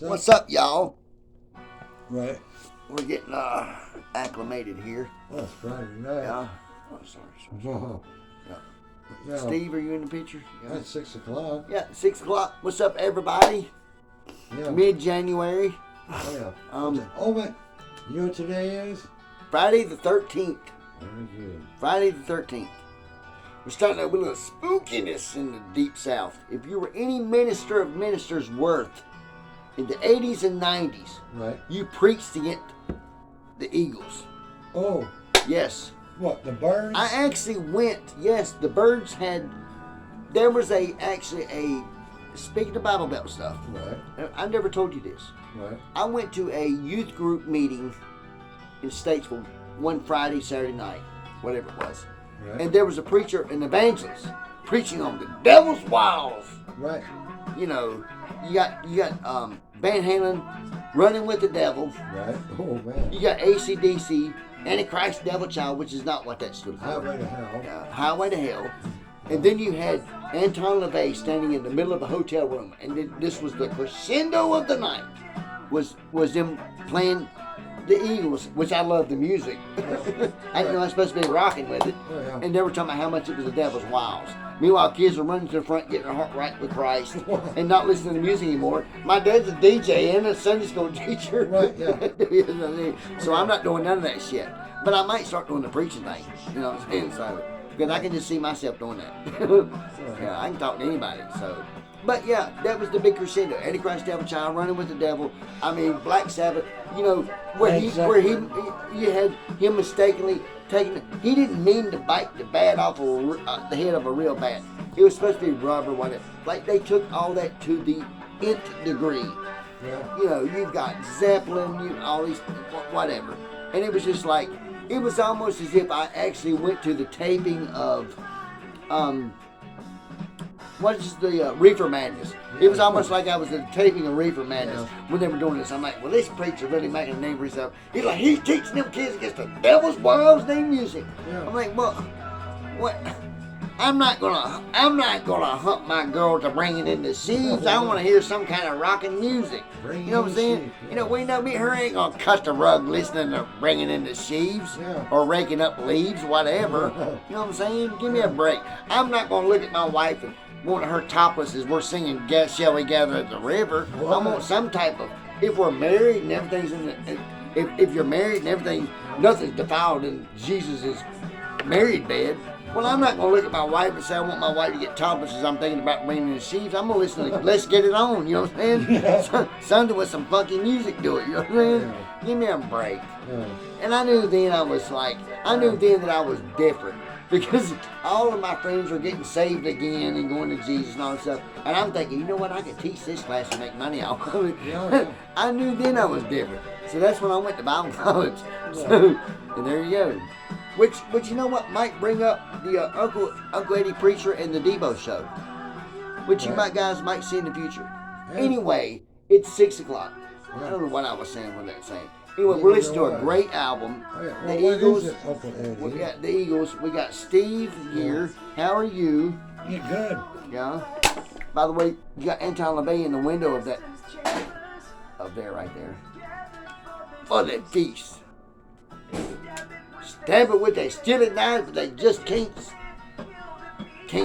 What's up, y'all? Right. We're getting acclimated here. Oh, it's Friday night. Yeah. Oh, sorry. Oh, yeah. Steve, are you in the picture? Yeah. That's 6 o'clock. Yeah, 6 o'clock. What's up, everybody? Yeah. Mid-January. Oh, yeah. Um, man. You know what today is? Friday the 13th. Very good. Friday the 13th. We're starting out with a little spookiness in the Deep South. If you were any minister of ministers worth in the 80s and 90s, Right. you preached against the Eagles. Oh, Yes. what, the birds? I actually went, yes, the birds had, there was speaking of Bible Belt stuff, Right. I've never told you this. Right. I went to a youth group meeting in Statesville one Friday, Saturday night, whatever it was. Right. And there was a preacher, an evangelist, preaching on the devil's wiles. Right. You know, you got Van Halen, Running with the Devil. Right. Oh, man. You got AC/DC, Antichrist, Devil Child, which is not what that stood for. Highway to Hell. Highway to Hell. And then you had Anton LaVey standing in the middle of a hotel room, and this was the crescendo of the night. Was them playing the Eagles, which I love the music. I didn't know I was supposed to be rocking with it. Oh, yeah. And they were talking about how much it was the devil's wiles. Meanwhile, kids are running to the front, getting their heart right with Christ, and not listening to music anymore. My dad's a DJ and a Sunday school teacher. Right, yeah. So I'm not doing none of that shit. But I might start doing the preaching thing. You know what I'm saying? So, because I can just see myself doing that. Yeah, I can talk to anybody. So, but yeah, that was the big crescendo. Antichrist, Devil Child, Running with the Devil. I mean, Black Sabbath. You know, where you had him mistakenly taking. He didn't mean to bite the bat off the head of a real bat. It was supposed to be rubber, whatever. Like they took all that to the nth degree. Yeah. You know, you've got Zeppelin, all these, whatever. And it was just like, it was almost as if I actually went to the taping of, what is the Reefer Madness? It was almost like I was at the taping of Reefer Madness when they were doing this. I'm like, well, this preacher really making a name for himself. He's like, he's teaching them kids against the devil's wiles name music. Yeah. I'm like, well, what? I'm not gonna hump my girl to bringing in the sheaves. I want to hear some kind of rocking music. You know what I'm saying? Yeah. You know, we know me. Her ain't gonna cut the rug listening to bringing in the sheaves or raking up leaves, whatever. You know what I'm saying? Give me a break. I'm not gonna look at my wife and want her topless as we're singing "Shall We Gather at the River." I want some type of. If we're married and everything's in the, if you're married and everything, nothing's defiled in Jesus' married bed. Well, I'm not going to look at my wife and say I want my wife to get topless as I'm thinking about bringing in the sheaves. I'm going to listen to Let's Get It On, you know what I'm saying? Something with some funky music to it, you know what I'm saying? Yeah. Give me a break. Yeah. And I knew then that I was different. Because all of my friends were getting saved again and going to Jesus and all that stuff. And I'm thinking, you know what, I could teach this class and make money off of it. Yeah. I knew then I was different. So that's when I went to Bible college. So, and there you go. Which you know what might bring up the Uncle Eddie preacher and the Debo show, which you guys might see in the future. Yeah. Anyway, it's 6 o'clock. Yeah. I don't know what I was saying with that saying. Anyway, we're listening to a great album. Oh, yeah. The Well, Eagles. what is it, Uncle Eddie? We got the Eagles. We got Steve here. How are you? You're good. Yeah. By the way, you got Anton LaVey in the window of that. Up there, right there. Oh, that beast. Stab it with that stealing knife, but they just can't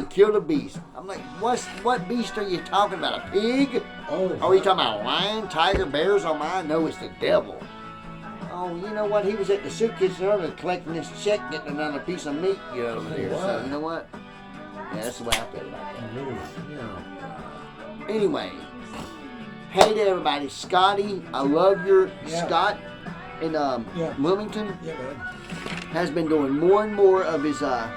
kill the beast. I'm like, what beast are you talking about? A pig? Oh. Are we talking about a lion, tiger, bears? Oh my, no, it's the devil. Oh, you know what? He was at the soup kitchen earlier collecting this check, getting another piece of meat over there. So you know what? Yeah, that's the way I feel about that. Yeah. Anyway, hey to everybody. Scotty, I love your Scott in Wilmington. Yeah, man. Has been doing more and more of his, I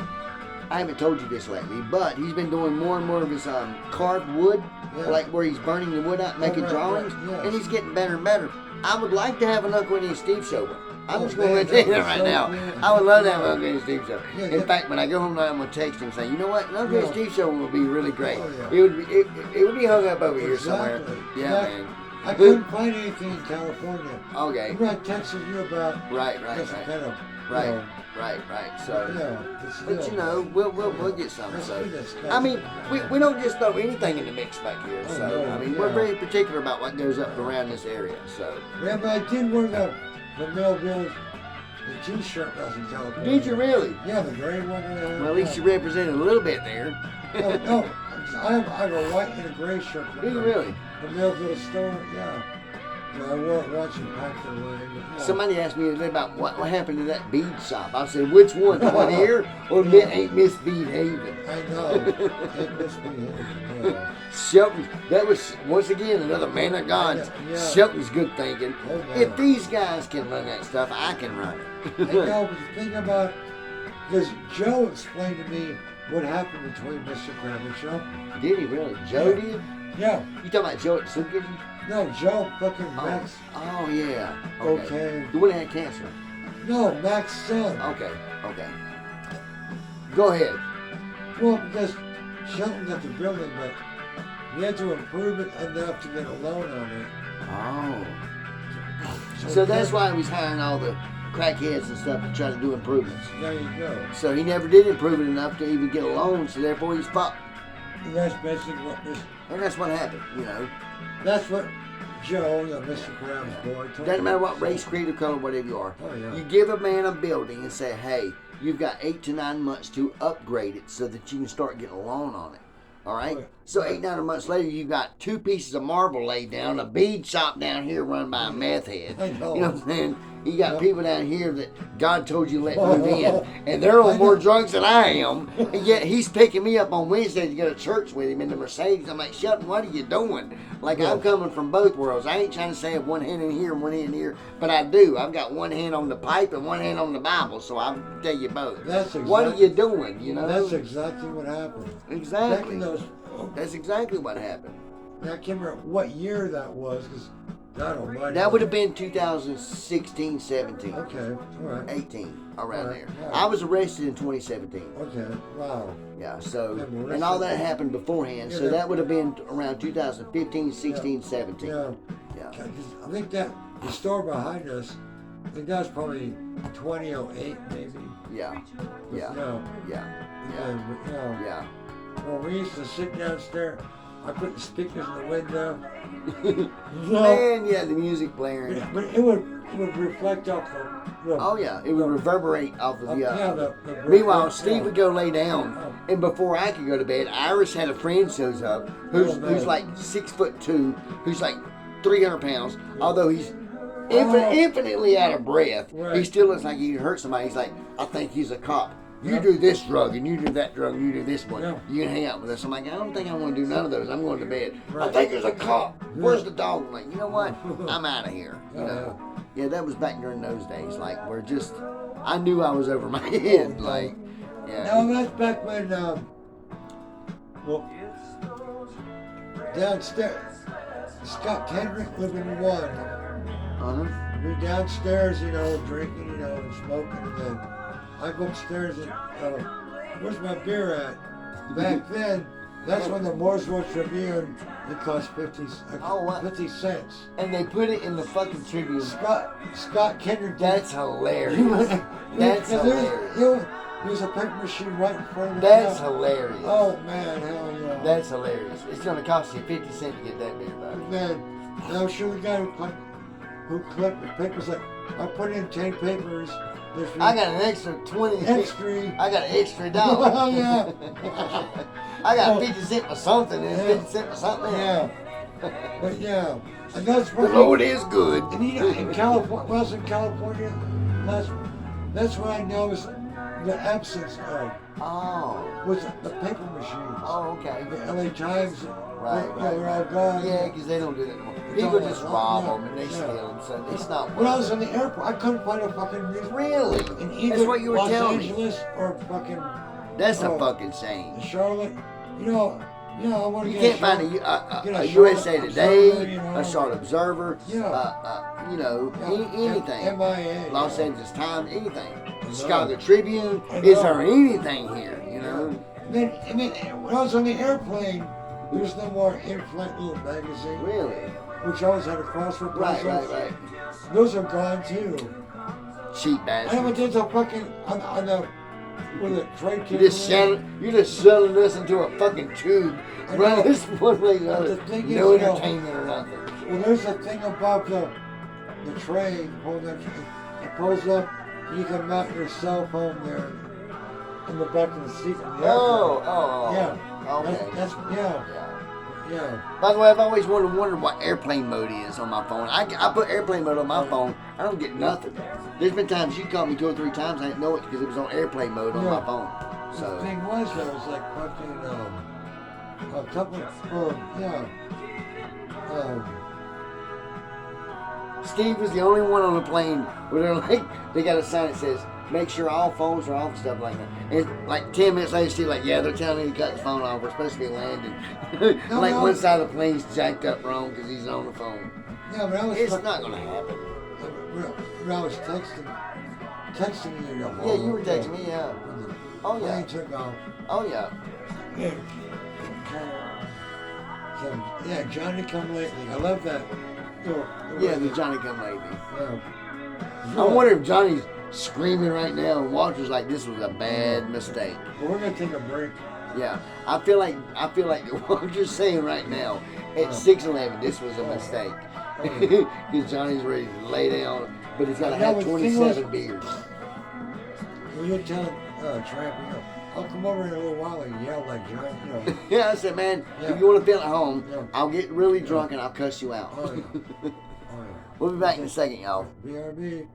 haven't told you this lately, but he's been doing more and more of his carved wood, like where he's burning the wood out, making drawings, and he's getting better and better. I would like to have an Uncle Eddie and Steve show. I'm just going to tell you that right now. I would love to have an Uncle Eddie and Steve show. In fact, when I go home tonight, I'm going to text him and say, you know what, an Uncle Eddie and Steve show would be really great. It would be hung up over here somewhere. Yeah, man. I couldn't find anything in California. Okay. Remember I texted you about right. kind of Right. know. Right. So, Yeah, but you know, we'll get some. Let's So, do this, I mean, guys. we don't just throw anything in the mix back here. Oh, So, no, I mean, we're yeah. very particular about what goes up around this area. So, Yeah, but I did wear the Millville, the T-shirt I was in California. did you really? Yeah, the gray one. Well, at least you represented a little bit there. Oh, no, I have a white and a gray shirt. Do you really? The Millville store, yeah. Yeah, I wore it once and packed it away. But, yeah. Somebody asked me today about what happened to that bead shop. I said, which one? The one here or ain't Miss Bead Haven? I know. It must be him. Yeah. Shelton, that was once again another man of God. Yeah. Shelton's good thinking. Oh, man. If these guys can run that stuff, I can run I it. know, but the thing about, because Joe explained to me what happened between Mr. Crab and Joe. Did he really? Joe Yeah. did? Yeah. You talking about Joe at the soup kitchen? No, Joe fucking Max. Oh yeah. Okay. The one that had cancer. No, Max's son. Okay. Go ahead. Well, because Shelton got the building, but he had to improve it enough to get a loan on it. Oh. So that's why he was hiring all the crackheads and stuff to try to do improvements. There you go. So he never did improve it enough to even get a loan, so therefore he's fucked. And that's basically what this. And that's what happened, you know. That's what Joe, the Mr. Crab's boy, told Doesn't me. matter what race, creed, or color, whatever you are. Oh, yeah. You give a man a building and say, hey, you've got 8 to 9 months to upgrade it so that you can start getting a loan on it. All right? Right. So 8, 9 months later, you've got 2 pieces of marble laid down, a bead shop down here run by a meth head. I know. You know what I'm saying? You got Yep. people down here that God told you to let move in, and they're on more drugs than I am, and yet he's picking me up on Wednesday to go to church with him in the Mercedes. I'm like, Shelton, what are you doing? Like, I'm coming from both worlds. I ain't trying to say I have one hand in here and one hand in here, but I do. I've got one hand on the pipe and one hand on the Bible, so I'll tell you both. That's What are you doing, you know? That's exactly what happened. Exactly. Back in those, That's exactly what happened. I can't remember what year that was, because God almighty. That would have been 2016, 17. Okay, all right. 18, around Right, there. right. I was arrested in 2017. Okay, wow. Yeah, so, Yeah, well, and all that happened beforehand, Yeah, so that would have been around 2015, 16, 17. Yeah. Yeah. 'Cause I think that the store behind us, I think that was probably 2008 maybe. Yeah. Yeah. Yeah. Yeah. And, you know, Yeah. well, we used to sit downstairs. I put the speakers in the window. Man, yeah, the music blaring. But it would reflect off the Oh yeah, it would reverberate off of the. yeah, the Meanwhile, yeah. Steve would go lay down, and before I could go to bed, Iris had a friend shows up who's man. like 6'2", who's like 300 pounds. Although he's infinitely out of breath, he Right. still looks like he can hurt somebody. He's like, I think he's a cop. You Yeah. do this drug, and you do that drug, and you do this one. Yeah. You can hang out with us. I'm like, I don't think I want to do none of those. I'm going to bed. I Right. think there's a cop. Where's the dog? I'm like, you know what? I'm out of here. You Yeah, know. Yeah, that was back during those days. Like, we're just, I knew I was over my head. Like, yeah. No, that's back when, well, downstairs, Scott Kendrick lived in one. Uh-huh. We downstairs, you know, drinking, you know, and smoking, and then I go upstairs and, where's my beer at? Back then, that's when the Mooresville Tribune, it cost 50 cents. And they put it in the fucking Tribune. Scott Kendrick. That's hilarious. That's hilarious. There's a paper machine right in front of the That's house. hilarious. Oh man, hell yeah. That's hilarious. It's going to cost you 50 cents to get that beer, buddy. Man, and I'm sure the guy who collected the papers, like, I put in 10 papers. I got an extra 20. Extra. I got an extra dollar. Oh, yeah. I got 50 cents for something and 50 cents for something else. Yeah. But yeah. And that's The what Lord is good. And you know, in California, when I was in California, that's when I noticed the absence of was the paper machines. Oh, okay. The LA Times, Right, they're all gone. Yeah, because they don't do that anymore. It's People all just like, rob yeah, them and they yeah. steal them, so it's not When I was worth in the airport, I couldn't find a fucking music. Really? In either That's what you were Los telling me. Angeles or fucking That's a fucking shame. Charlotte. You know, I want to You get can't find get a a USA Charlotte Today, Observer, you know. a Charlotte Observer, Yeah. you know, anything. MIA. Los yeah. Angeles Times, anything. know. Chicago Tribune. I Is know. there anything here, you know? And then when I was on the airplane, there was no more in-flight little magazine, Really? which always had a crossword Right, puzzle. right. Those are gone too. Cheap I know, but bastard. there's a fucking on the with a trade You're just selling us into a fucking tube. I Run know. this one way or the other. The thing No is, entertainment or nothing. Well, there's a thing above the train, pulling that train. It pulls up, and you can mount your cell phone there in the back of the seat of the airplane. Yeah. Okay. That's yeah. By the way, I've always wondered what airplane mode is on my phone. I put airplane mode on my phone. I don't get nothing. There's been times you called me 2 or 3 times. I didn't know it because it was on airplane mode on my phone. So The thing was, I was like fucking a couple Steve was the only one on the plane where they're like, they got a sign that says, make sure all phones are off and stuff like that. And like 10 minutes later, Steve's like, yeah, they're telling me to cut his phone off. We're supposed to be landing. One side of the plane's jacked up wrong because he's on the phone. Yeah, but I was It's not going to happen. When I was texting you. Yeah, you were texting me, yeah. Oh, yeah. Plane took off. Oh, yeah. So, yeah, Johnny Come Lately. I love that. Yeah, the Johnny Come Lately. Yeah. I wonder if Johnny's screaming right now and Walter's like, this was a bad mistake. Well, we're gonna take a break. Yeah, I feel like Walter's saying right now at 6:11, this was a mistake. Because Johnny's ready to lay down, but he's got to have 27 beers. When you're telling Tramp, I'll come over in a little while and yell like John, Yeah, I said, man, if you want to feel at home, I'll get really drunk and I'll cuss you out. Oh, yeah. We'll be back in a second, y'all. BRB.